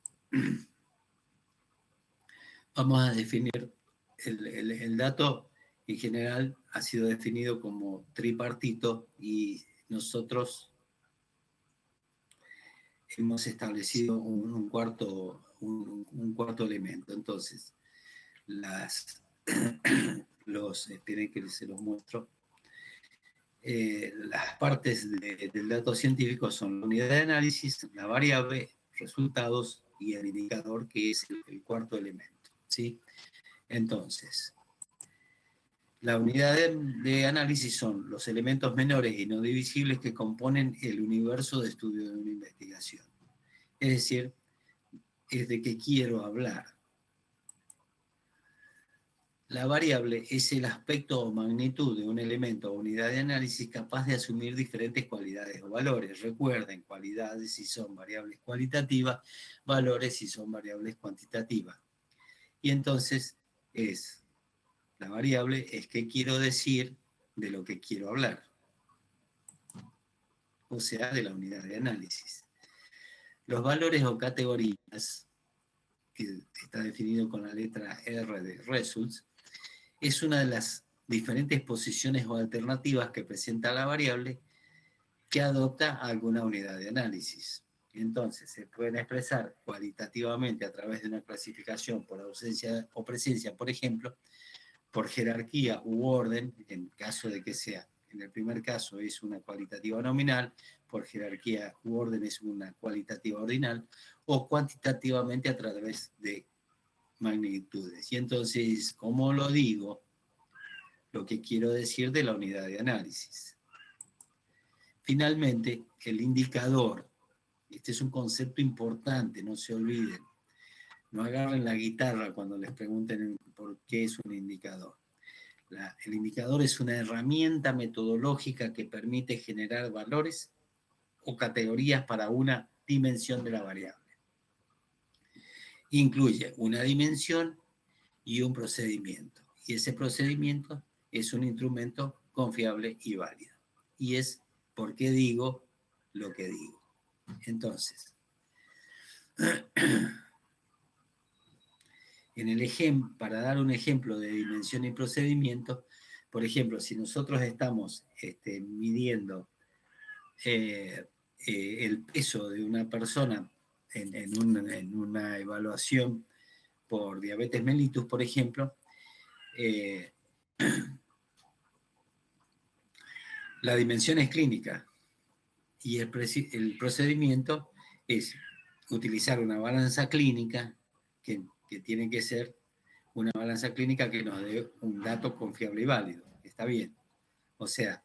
vamos a definir el dato. En general ha sido definido como tripartito y nosotros hemos establecido un cuarto elemento. Entonces, esperen que se los muestro. Las partes del dato científico son la unidad de análisis, la variable, resultados y el indicador, que es el cuarto elemento, ¿sí? Entonces, la unidad de análisis son los elementos menores y no divisibles que componen el universo de estudio de una investigación. Es decir, es de qué quiero hablar. La variable es el aspecto o magnitud de un elemento o unidad de análisis capaz de asumir diferentes cualidades o valores. Recuerden, cualidades si son variables cualitativas, valores si son variables cuantitativas. Y entonces la variable es qué quiero decir de lo que quiero hablar. O sea, de la unidad de análisis. Los valores o categorías, que está definido con la letra R de results, es una de las diferentes posiciones o alternativas que presenta la variable que adopta alguna unidad de análisis. Entonces, se pueden expresar cualitativamente a través de una clasificación por ausencia o presencia, por ejemplo, por jerarquía u orden, en caso de que sea. En el primer caso es una cualitativa nominal, por jerarquía u orden es una cualitativa ordinal, o cuantitativamente a través de magnitudes. Y entonces, ¿cómo lo digo? Lo que quiero decir de la unidad de análisis. Finalmente, el indicador. Este es un concepto importante, no se olviden. No agarren la guitarra cuando les pregunten por qué es un indicador. El indicador es una herramienta metodológica que permite generar valores o categorías para una dimensión de la variable. Incluye una dimensión y un procedimiento. Y ese procedimiento es un instrumento confiable y válido. Y es por qué digo lo que digo. Entonces, para dar un ejemplo de dimensión y procedimiento, por ejemplo, si nosotros estamos midiendo el peso de una persona en una evaluación por diabetes mellitus, por ejemplo, la dimensión es clínica y el procedimiento es utilizar una balanza clínica que tiene que ser una balanza clínica que nos dé un dato confiable y válido. Está bien. O sea,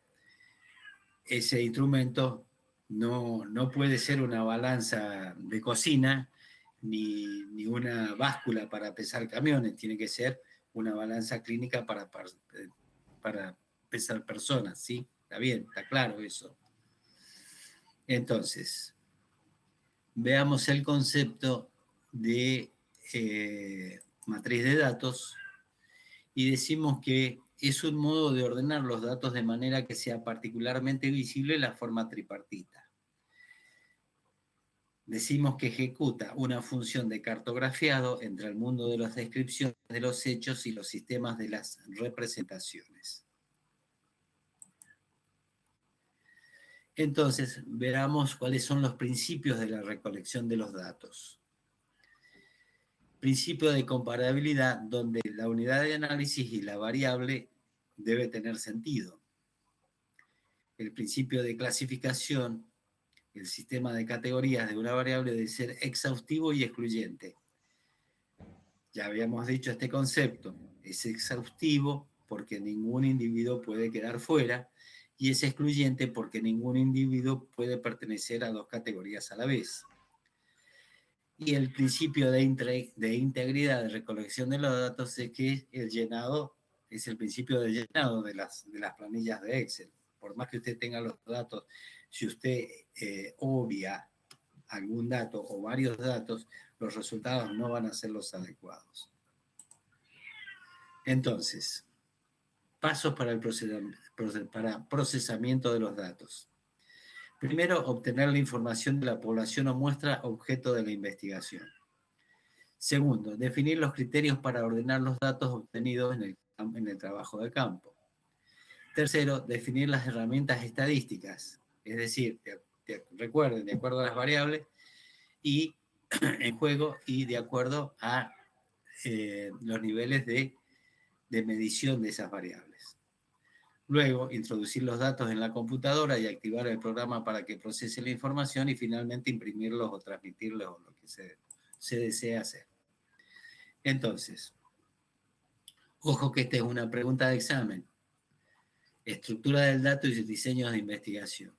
ese instrumento no puede ser una balanza de cocina ni una báscula para pesar camiones. Tiene que ser una balanza clínica para pesar personas, ¿sí? Está bien, está claro eso. Entonces, veamos el concepto de matriz de datos y decimos que es un modo de ordenar los datos de manera que sea particularmente visible la forma tripartita. decimos que ejecuta una función de cartografiado entre el mundo de las descripciones de los hechos y los sistemas de las representaciones. Entonces, veamos cuáles son los principios de la recolección de los datos. Principio de comparabilidad, donde la unidad de análisis y la variable debe tener sentido. El principio de clasificación, el sistema de categorías de una variable debe ser exhaustivo y excluyente. Ya habíamos dicho este concepto, es exhaustivo porque ningún individuo puede quedar fuera y es excluyente porque ningún individuo puede pertenecer a dos categorías a la vez. Y el principio de integridad de recolección de los datos es que el llenado es el principio de llenado de las planillas de Excel. Por más que usted tenga los datos, si usted obvia algún dato o varios datos, los resultados no van a ser los adecuados. Entonces, pasos para el procesamiento de los datos. Primero, obtener la información de la población o muestra objeto de la investigación. Segundo, definir los criterios para ordenar los datos obtenidos en el trabajo de campo. Tercero, definir las herramientas estadísticas, es decir, recuerden, de acuerdo a las variables y en juego y de acuerdo a los niveles de medición de esas variables. Luego, introducir los datos en la computadora y activar el programa para que procese la información y finalmente imprimirlos o transmitirlos o lo que se desea hacer. Entonces, ojo que esta es una pregunta de examen. Estructura del dato y diseños de investigación.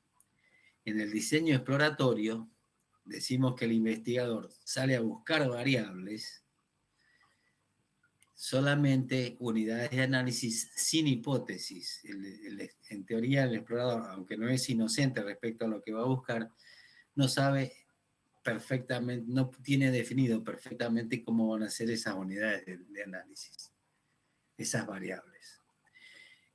En el diseño exploratorio, decimos que el investigador sale a buscar variables, solamente unidades de análisis sin hipótesis. En teoría, el explorador, aunque no es inocente respecto a lo que va a buscar, no sabe perfectamente, no tiene definido perfectamente cómo van a ser esas unidades de análisis, esas variables.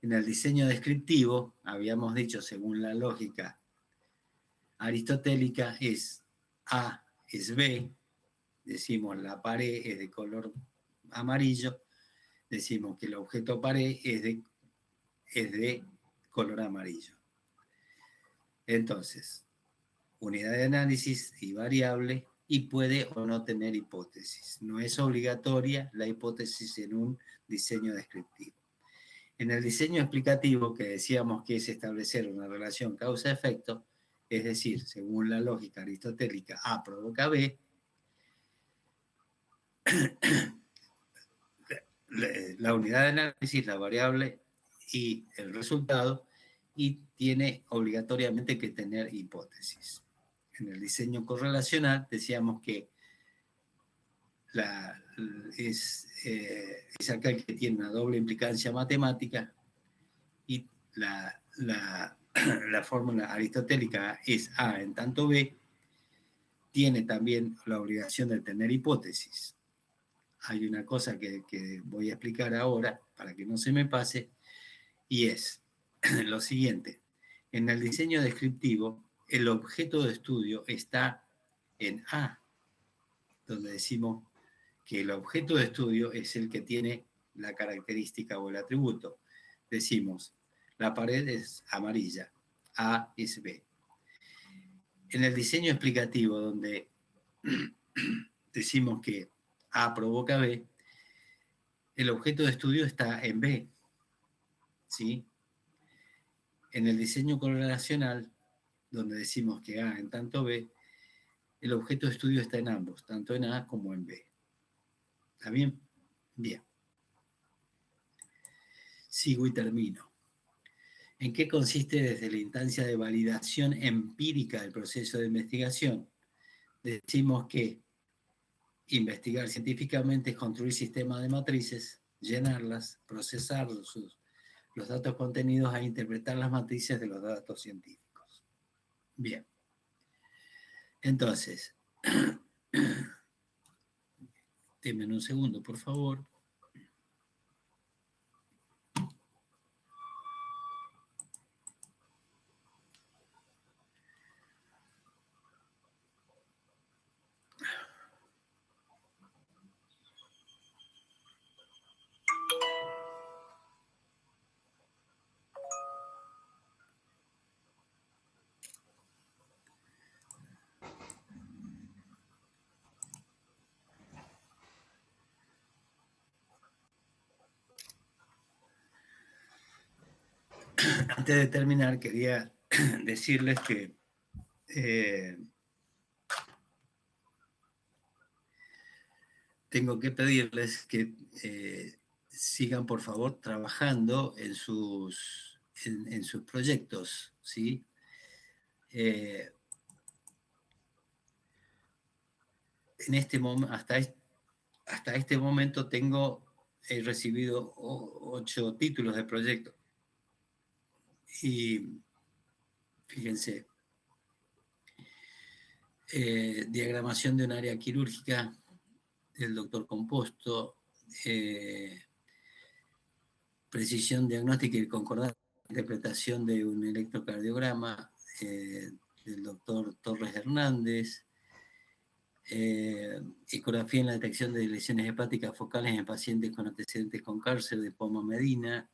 En el diseño descriptivo, habíamos dicho, según la lógica aristotélica, es A es B, decimos la pared es de color amarillo, decimos que el objeto pared es de color amarillo. Entonces, unidad de análisis y variable, y puede o no tener hipótesis. No es obligatoria la hipótesis en un diseño descriptivo. En el diseño explicativo, que decíamos que es establecer una relación causa-efecto, es decir, según la lógica aristotélica, A provoca B, la unidad de análisis, la variable y el resultado, y tiene obligatoriamente que tener hipótesis. En el diseño correlacional decíamos que es aquel que tiene una doble implicancia matemática y la fórmula aristotélica es A en tanto B, tiene también la obligación de tener hipótesis. Hay una cosa que voy a explicar ahora para que no se me pase, y es lo siguiente. En el diseño descriptivo, el objeto de estudio está en A, donde decimos que el objeto de estudio es el que tiene la característica o el atributo. Decimos, la pared es amarilla, A es B. En el diseño explicativo, donde decimos que A provoca B, el objeto de estudio está en B, ¿sí? En el diseño correlacional, donde decimos que A en tanto B, el objeto de estudio está en ambos, tanto en A como en B. ¿Está bien? Bien. Sigo y termino. ¿En qué consiste desde la instancia de validación empírica del proceso de investigación? Decimos que investigar científicamente es construir sistemas de matrices, llenarlas, procesar los datos contenidos e interpretar las matrices de los datos científicos. Bien. Entonces, denme un segundo, por favor. antes de terminar, quería decirles que tengo que pedirles que sigan, por favor, trabajando en sus proyectos, ¿sí? En este momento, hasta este momento he recibido 8 títulos de proyecto. Y fíjense, diagramación de un área quirúrgica del doctor Composto, precisión diagnóstica y concordante, interpretación de un electrocardiograma del doctor Torres Hernández, ecografía en la detección de lesiones hepáticas focales en pacientes con antecedentes con cáncer de Poma Medina,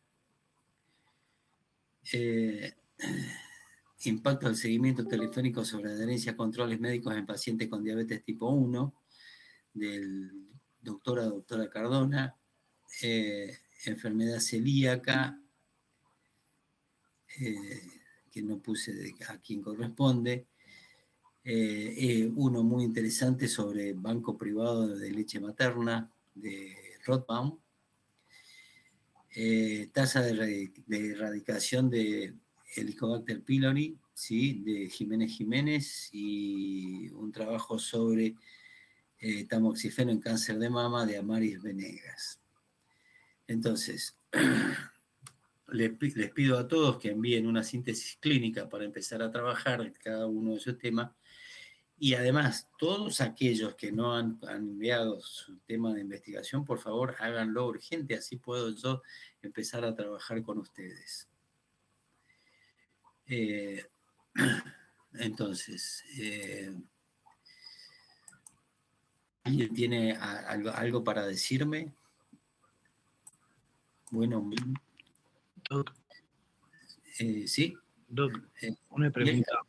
impacto del seguimiento telefónico sobre adherencia a controles médicos en pacientes con diabetes tipo 1, del doctora Cardona, enfermedad celíaca, que no puse a quien corresponde, uno muy interesante sobre banco privado de leche materna de Rothbaum, tasa de erradicación de Helicobacter pylori, ¿sí? De Jiménez, y un trabajo sobre tamoxifeno en cáncer de mama de Amaris Venegas. Entonces, les pido a todos que envíen una síntesis clínica para empezar a trabajar cada uno de esos temas. Y además, todos aquellos que no han enviado su tema de investigación, por favor, háganlo urgente, así puedo yo empezar a trabajar con ustedes. Entonces, ¿alguien tiene algo para decirme? Bueno, Doc, ¿sí? Doc, una pregunta.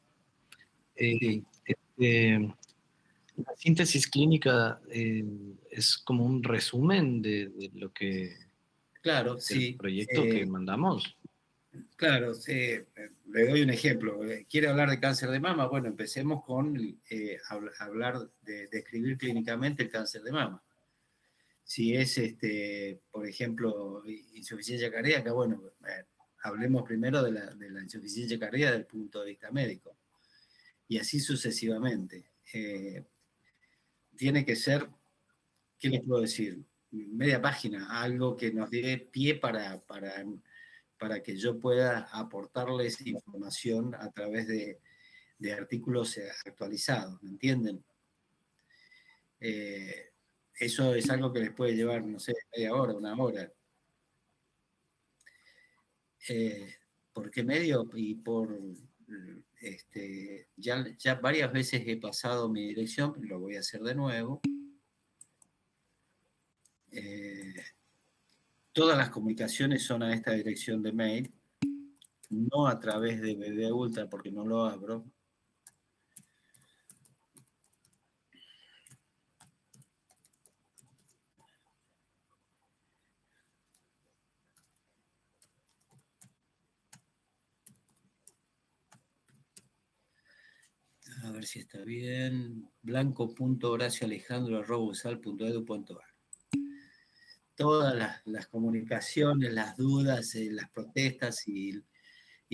Sí. La síntesis clínica es como un resumen de lo que... Claro, del sí. proyecto que mandamos. Claro, le doy un ejemplo. ¿Quiere hablar de cáncer de mama? Bueno, empecemos con hablar de describir clínicamente el cáncer de mama. Si es, por ejemplo, insuficiencia cardíaca, bueno, hablemos primero de la insuficiencia cardíaca desde el punto de vista médico. Y así sucesivamente. Tiene que ser, ¿qué les puedo decir? Media página, algo que nos dé pie para que yo pueda aportarles información a través de artículos actualizados, ¿me entienden? Eso es algo que les puede llevar, no sé, media hora, una hora. ¿Por qué medio? Y ya varias veces he pasado mi dirección, lo voy a hacer de nuevo. Todas las comunicaciones son a esta dirección de mail, no a través de BB Ultra porque no lo abro. A ver si está bien. blanco.horacioalejandro@usal.edu.ar. Todas las comunicaciones, las dudas, las protestas y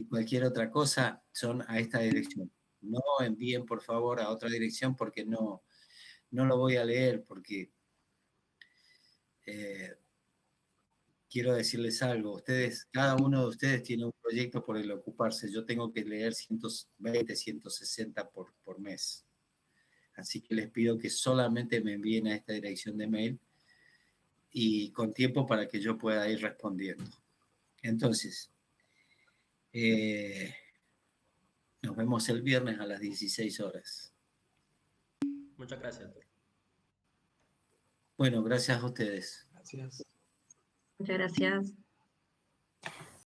cualquier otra cosa son a esta dirección. No envíen, por favor, a otra dirección porque no lo voy a leer, porque quiero decirles algo. Cada uno de ustedes tiene un proyecto por el ocuparse. Yo tengo que leer 120, 160 por mes. Así que les pido que solamente me envíen a esta dirección de mail y con tiempo para que yo pueda ir respondiendo. Entonces, nos vemos el viernes a las 16 horas. Muchas gracias, doctor. Bueno, gracias a ustedes. Gracias. Muchas gracias.